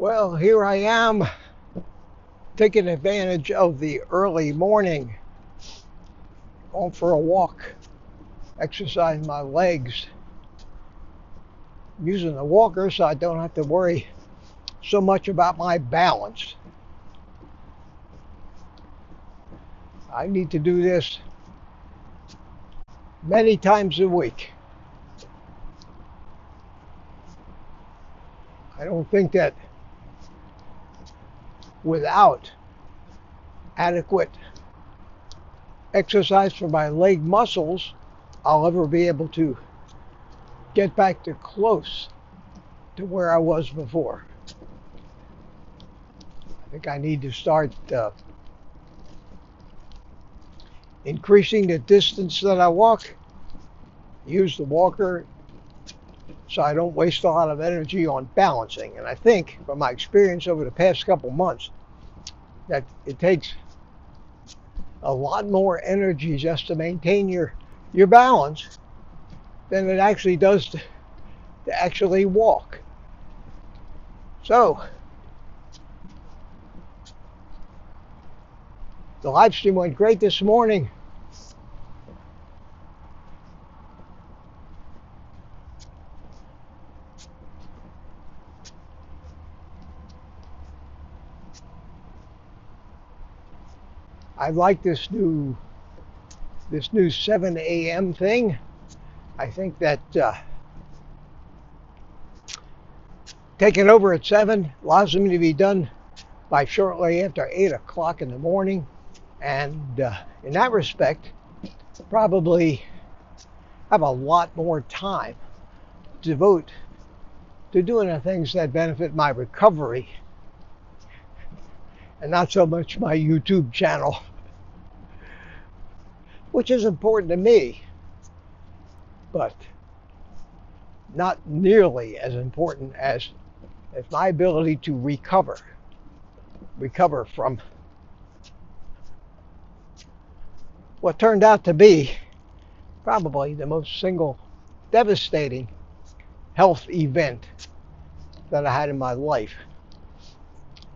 Well, here I am, taking advantage of the early morning, going for a walk, exercising my legs, using the walker so I don't have to worry so much about my balance. I need to do this many times a week. I don't think that without adequate exercise for my leg muscles, I'll ever be able to get back to close to where I was before. I think I need to start increasing the distance that I walk, use the walker so I don't waste a lot of energy on balancing. And I think from my experience over the past couple months that it takes a lot more energy just to maintain your balance than it actually does to actually walk. So the live stream went great this morning. I like this new 7 a.m. thing. I think that taking over at 7 allows me to be done by shortly after 8 o'clock in the morning. And in that respect, probably have a lot more time to devote to doing the things that benefit my recovery and not so much my YouTube channel, which is important to me, but not nearly as important as my ability to recover from what turned out to be probably the most single devastating health event that I had in my life.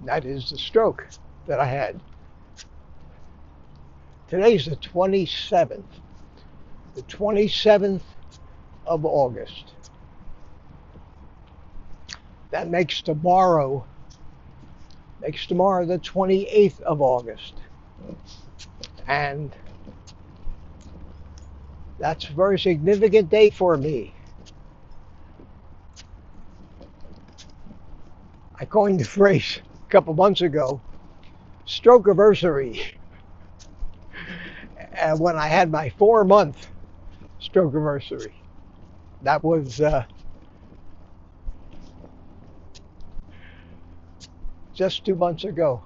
That is the stroke that I had. Today's the 27th of August. That makes tomorrow the 28th of August. And that's a very significant day for me. I coined the phrase a couple months ago, strokeversary. And when I had my 4-month strokeversary, that was just 2 months ago.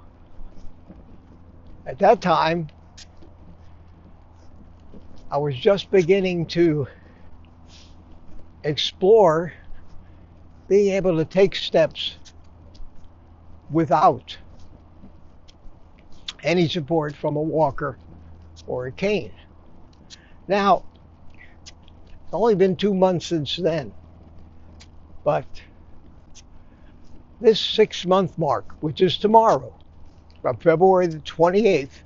At that time, I was just beginning to explore being able to take steps without any support from a walker or a cane. Now, it's only been 2 months since then, but this 6-month mark, which is tomorrow, from February the 28th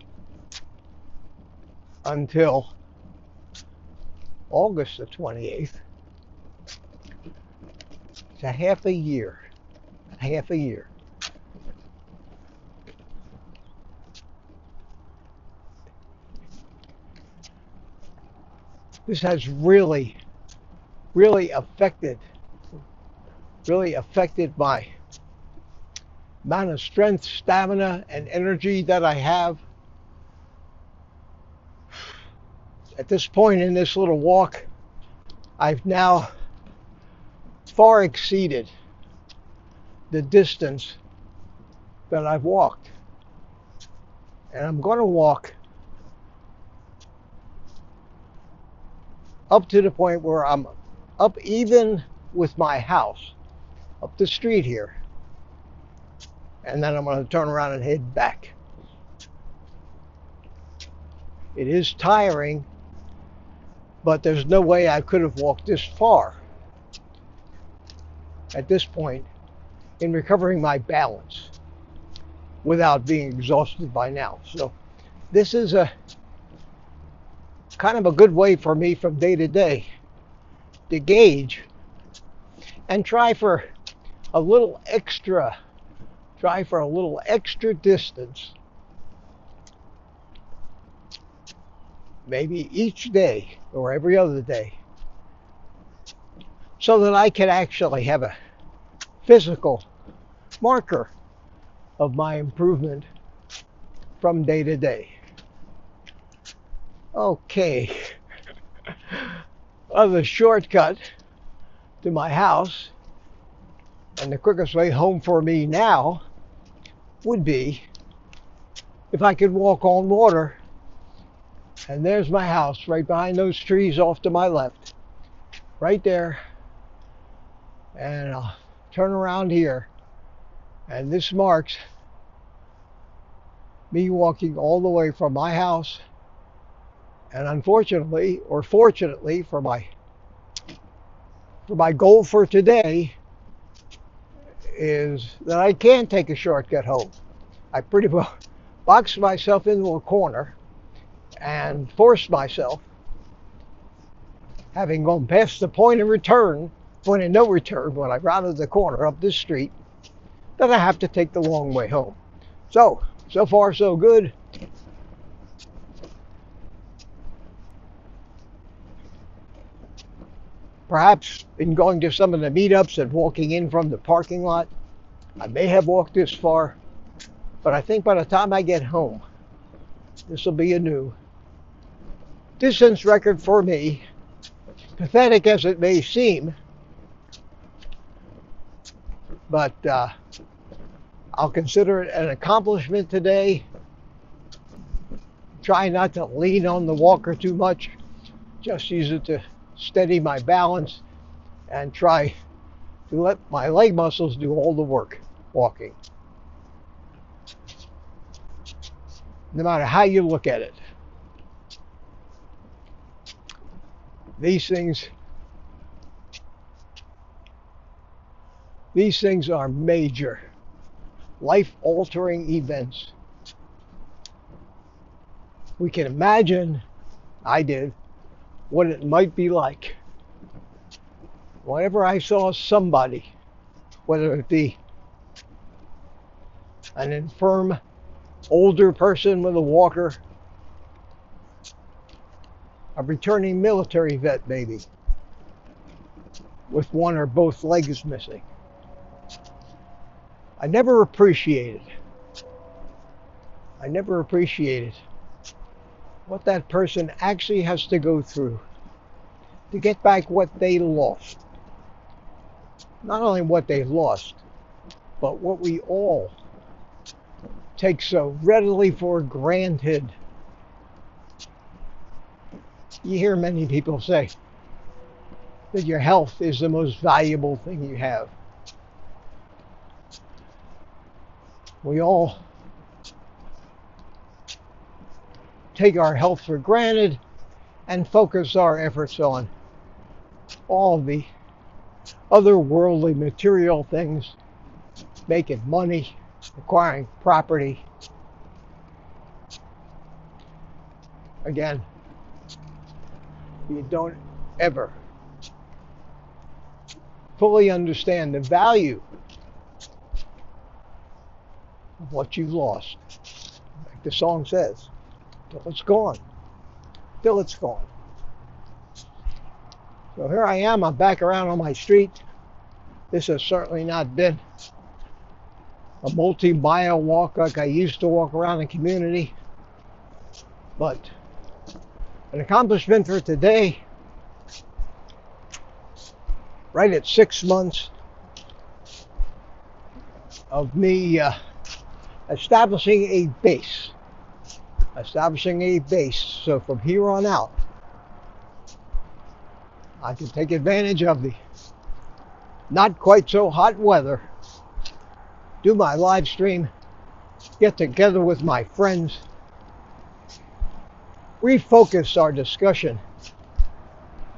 until August the 28th, it's a half a year. This has really affected my amount of strength, stamina, and energy that I have. At this point in this little walk, I've now far exceeded the distance that I've walked. And I'm going to walk up to the point where I'm up even with my house, up the street here. And then I'm going to turn around and head back. It is tiring, but there's no way I could have walked this far at this point in recovering my balance without being exhausted by now. So this is a kind of a good way for me from day to day to gauge and try for a little extra distance, maybe each day or every other day, so that I can actually have a physical marker of my improvement from day to day. Okay, the shortcut to my house and the quickest way home for me now would be if I could walk on water. And there's my house right behind those trees off to my left, right there. And I'll turn around here, and this marks me walking all the way from my house. And unfortunately, or fortunately for my goal for today, is that I can take a shortcut home. I pretty well boxed myself into a corner and forced myself, having gone past the point of no return when I rounded the corner up this street, that I have to take the long way home. So far so good. Perhaps in going to some of the meetups and walking in from the parking lot, I may have walked this far, but I think by the time I get home, this will be a new distance record for me, pathetic as it may seem. But I'll consider it an accomplishment today. Try not to lean on the walker too much. Just use it to steady my balance and try to let my leg muscles do all the work walking. No matter how you look at it. These things are major, life-altering events. We can imagine, I did, what it might be like whenever I saw somebody, whether it be an infirm older person with a walker, a returning military vet maybe, with one or both legs missing. I never appreciated what that person actually has to go through to get back what they lost. Not only what they lost, but what we all take so readily for granted. You hear many people say that your health is the most valuable thing you have. We all take our health for granted and focus our efforts on all the other worldly material things, making money, acquiring property. Again, you don't ever fully understand the value of what you've lost. Like the song says, till it's gone. Till it's gone. So here I am, I'm back around on my street. This has certainly not been a multi-mile walk like I used to walk around the community, but an accomplishment for today, right at 6 months of me establishing a base. So from here on out, I can take advantage of the not quite so hot weather, do my live stream, get together with my friends, refocus our discussion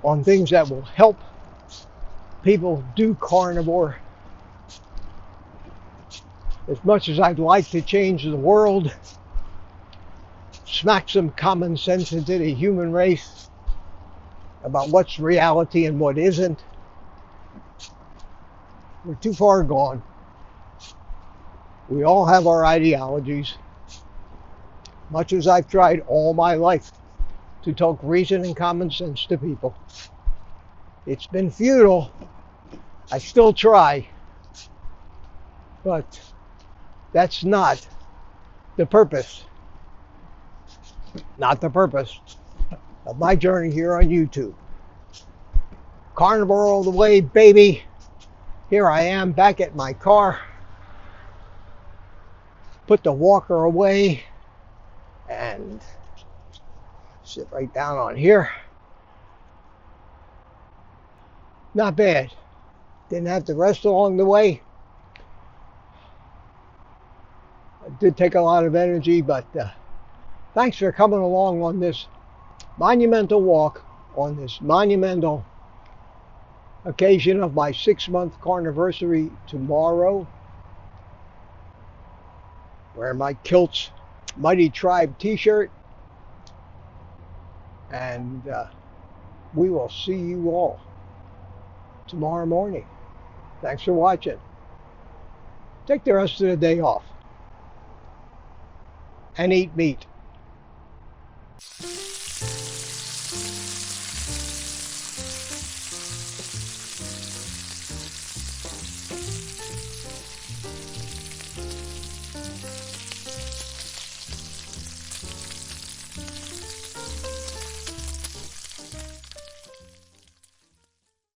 on things that will help people do carnivore As much as I'd like to change the world, smack some common sense into the human race about what's reality and what isn't, we're too far gone. We all have our ideologies. Much as I've tried all my life to talk reason and common sense to people, it's been futile. I still try, but that's not the purpose. Not the purpose of my journey here on YouTube. Carnivore all the way, baby. Here I am back at my car. Put the walker away and sit right down on here. Not bad. Didn't have to rest along the way. It did take a lot of energy, but thanks for coming along on this monumental walk, on this monumental occasion of my 6-month carniversary tomorrow. Wearing my Kilt's Mighty Tribe t-shirt. And we will see you all tomorrow morning. Thanks for watching. Take the rest of the day off and eat meat.